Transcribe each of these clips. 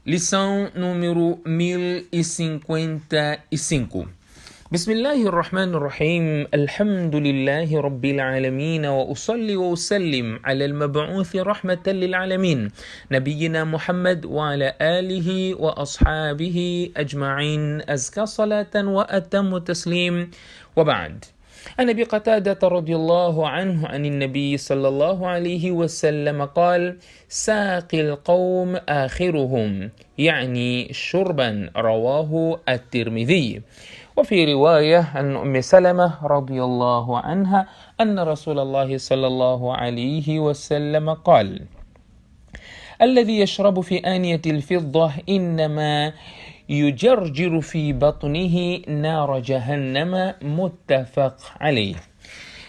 Lição número 1055. بسم الله الرحمن الرحيم الحمد لله رب العالمين وأصلي وأسلم على المبعوث رحمة للعالمين نبينا محمد وعلى آله وأصحابه أجمعين أزكى صلاة وأتم تسليم وبعد. عن أبي قتادة رضي الله عنه عن النبي صلى الله عليه وسلم قال: ساقي القوم آخرهم، يعني شربا. رواه الترمذي. وفي رواية عن أم سلمة رضي الله عنها أن رسول الله صلى الله عليه وسلم قال: الذي يشرب في آنية الفضة إنما يجرجر في بطنه نار جهنم. متفق عليه.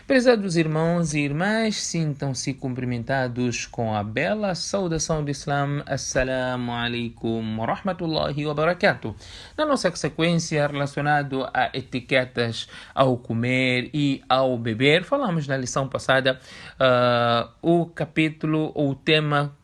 Prezados irmãos e irmãs, sintam-se cumprimentados com a bela saudação do Islã. Assalamu alaikum wa rahmatullahi wa barakatuh. Na nossa sequência relacionada a etiquetas ao comer e ao beber, falamos na lição passada o capítulo, o tema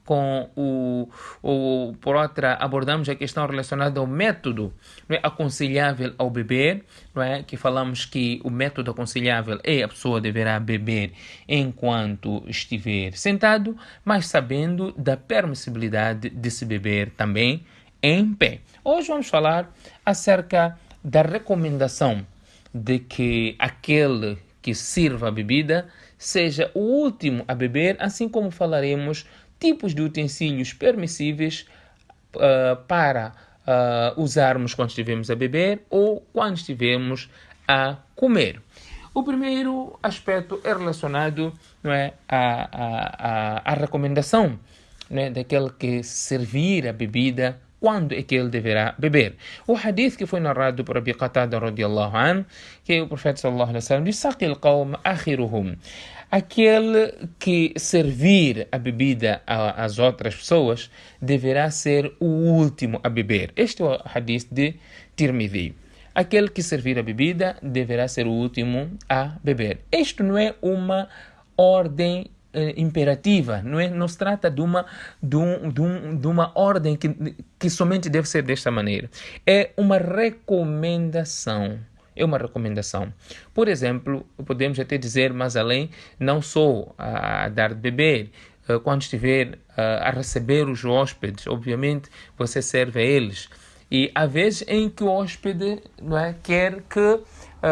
por outra, abordamos a questão relacionada ao método, não é, aconselhável ao beber, não é, que falamos que o método aconselhável é a pessoa deverá beber enquanto estiver sentado, mas sabendo da permissibilidade de se beber também em pé. Hoje vamos falar acerca da recomendação de que aquele que sirva a bebida seja o último a beber, assim como falaremos tipos de utensílios permissíveis para usarmos quando estivermos a beber ou quando estivermos a comer. O primeiro aspecto é relacionado, não é, à recomendação, não é, daquele que servir a bebida, quando é que ele deverá beber. O hadith que foi narrado por Abi Qatada radiyallahu anhu, que o profeta sallallahu alaihi wasallam disse: "Saqi al-qawm akhiruhum", aquele que servir a bebida às outras pessoas deverá ser o último a beber. Este é o hadith de Tirmidhi. Aquele que servir a bebida deverá ser o último a beber. Isto não é uma ordem imperativa, não se trata de uma ordem que somente deve ser desta maneira. É uma recomendação. É uma recomendação. Por exemplo, podemos até dizer mais além, não só a dar de beber, quando estiver a receber os hóspedes, obviamente você serve a eles. E há vezes em que o hóspede, não é, quer que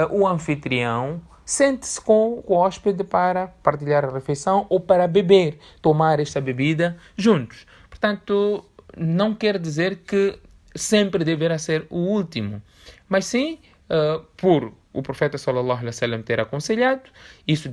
o anfitrião sente-se com o hóspede para partilhar a refeição ou para beber, tomar esta bebida juntos. Portanto, não quer dizer que sempre deverá ser o último, mas sim, por o profeta sallallahu alaihi wasallam ter aconselhado, isso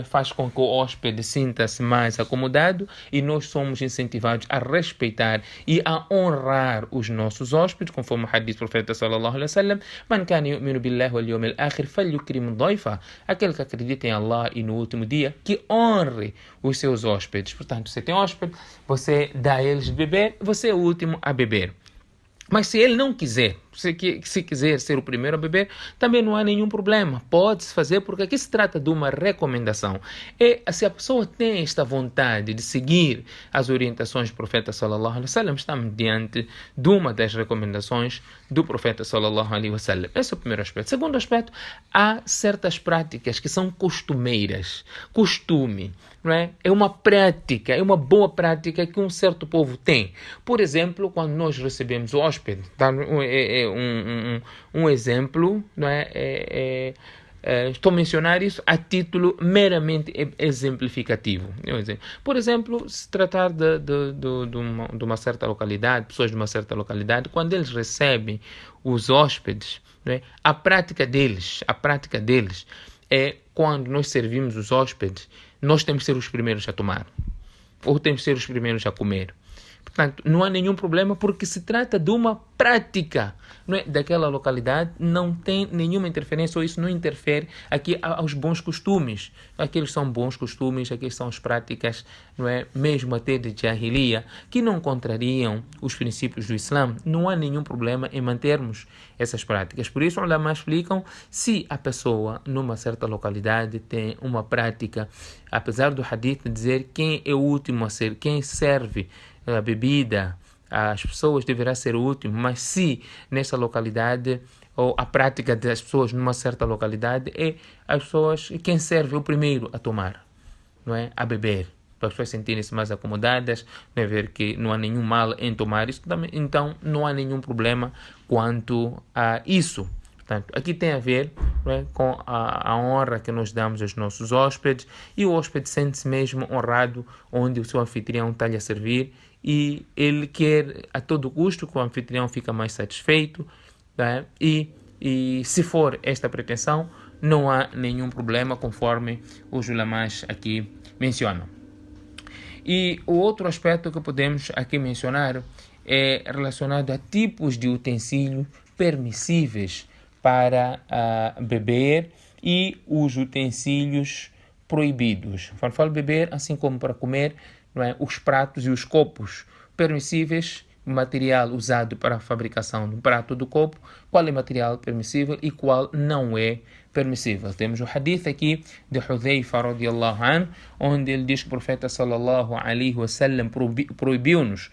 faz com que o hóspede sinta-se mais acomodado e nós somos incentivados a respeitar e a honrar os nossos hóspedes, conforme o hadith do profeta sallallahu alaihi wasallam: "Man kana yu'minu billahi wal yawmil akhir falyukrim dhayfa", aquele que acredita em Allah e no último dia, que honre os seus hóspedes. Portanto, você tem hóspede, você dá a eles de beber, você é o último a beber. Mas se ele não quiser, se quiser ser o primeiro a beber, também não há nenhum problema. Pode-se fazer, porque aqui se trata de uma recomendação. E se a pessoa tem esta vontade de seguir as orientações do profeta sallallahu alaihi wasallam, estamos diante de uma das recomendações do profeta sallallahu alaihi wasallam. Esse é o primeiro aspecto. Segundo aspecto, há certas práticas que são costumeiras. Costume, não é? É uma prática, é uma boa prática que um certo povo tem. Por exemplo, quando nós recebemos o hóspede, um exemplo, não é? Estou a mencionar isso a título meramente exemplificativo. Por exemplo, se tratar de uma certa localidade, pessoas de uma certa localidade, quando eles recebem os hóspedes, não é? A prática deles é, quando nós servimos os hóspedes, nós temos que ser os primeiros a tomar, ou temos que ser os primeiros a comer. Portanto, não há nenhum problema, porque se trata de uma prática, não é, daquela localidade, não tem nenhuma interferência, ou isso não interfere aqui aos bons costumes. Aqueles são bons costumes, aqueles são as práticas, não é, mesmo até de Jahiliya, que não contrariam os princípios do Islã. Não há nenhum problema em mantermos essas práticas. Por isso, os ulama explicam, se a pessoa numa certa localidade tem uma prática, apesar do hadith dizer quem é o último a ser, quem serve a bebida as pessoas deverá ser o último, mas se nessa localidade ou a prática das pessoas numa certa localidade é as pessoas, quem serve o primeiro a tomar, não é? A beber, para as pessoas sentirem-se mais acomodadas, não é? Ver que não há nenhum mal em tomar isso, então não há nenhum problema quanto a isso. Portanto, aqui tem a ver, não é, com a honra que nós damos aos nossos hóspedes, e o hóspede sente-se mesmo honrado onde o seu anfitrião está lhe a servir, e ele quer a todo custo que o anfitrião fique mais satisfeito, tá? E se for esta pretensão, não há nenhum problema, conforme os ulamás aqui mencionam. E o outro aspecto que podemos aqui mencionar é relacionado a tipos de utensílios permissíveis para beber e os utensílios proibidos. Quando falo beber, assim como para comer, não é? Os pratos e os copos permissíveis, material usado para a fabricação do prato do copo, qual é o material permissível e qual não é permissível. Temos o hadith aqui de Hudhayfa radiallahu anhu, onde ele diz que o profeta sallallahu alaihi wasallam proibiu-nos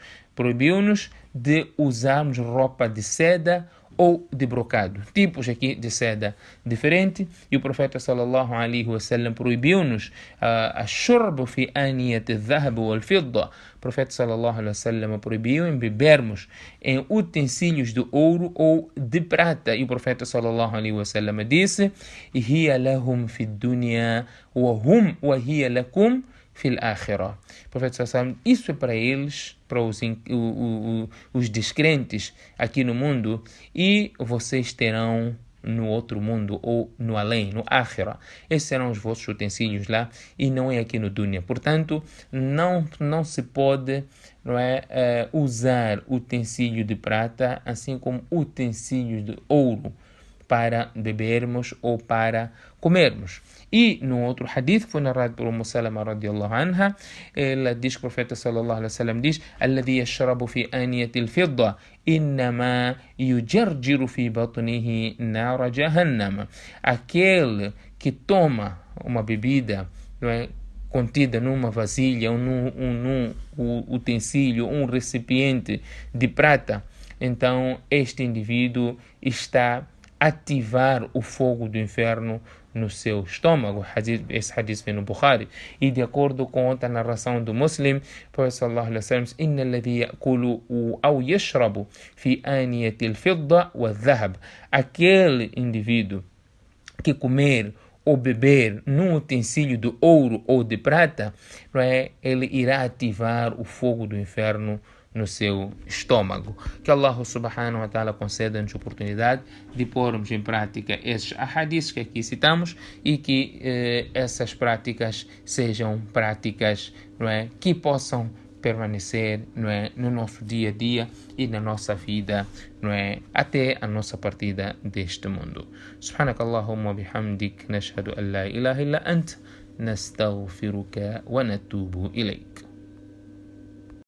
de usarmos roupa de seda ou de brocado, tipos aqui de seda diferente, e o profeta sallallahu alaihi wasallam proibiu-nos a shurb fi aniyat al-dhahab wal-fidda. O profeta sallallahu alaihi wasallam proibiu em bebermos em utensílios de ouro ou de prata, e o profeta sallallahu alaihi wasallam disse: hiya lahum fi dunya wa hiya lakum fil akhirah. O profeta sallallahu, isso é para eles, para os descrentes aqui no mundo, e vocês terão no outro mundo, ou no além, no akhirah. Esses serão os vossos utensílios lá, e não é aqui no dunya. Portanto, não se pode, não é, usar utensílio de prata, assim como utensílios de ouro, para bebermos ou para comermos. E no outro hadith, que foi narrado por Salama radiallahu anha, ela diz que o profeta sallallahu alaihi wasallam diz: alladhi yashrabu fi aniyati al-fidda innama yujarjiru fi batnihi nara jahannam. Aquele que toma uma bebida, não é, contida numa vasilha, num utensílio, um recipiente de prata, então este indivíduo está ativar o fogo do inferno no seu estômago. Esse hadith vem no Bukhari. E de acordo com outra narração do Muslim, o profeta sallallahu alaihi wasallam diz: inna alladhi ya'kulu aw yashrabu fi aniyati al-fidda wal-dhahab. Aquele indivíduo que comer ou beber num utensílio de ouro ou de prata, não é? Ele irá ativar o fogo do inferno no seu estômago. Que Allah subhanahu wa ta'ala conceda-nos a oportunidade de pormos em prática esses ahadiths que aqui citamos, e que essas práticas sejam práticas, não é, que possam permanecer, não é, no nosso dia a dia e na nossa vida, não é, até a nossa partida deste mundo. Subhanakallahumma bihamdik, nashhadu an la ilaha illa ant, nastaghfiruka wa natubu ilayk.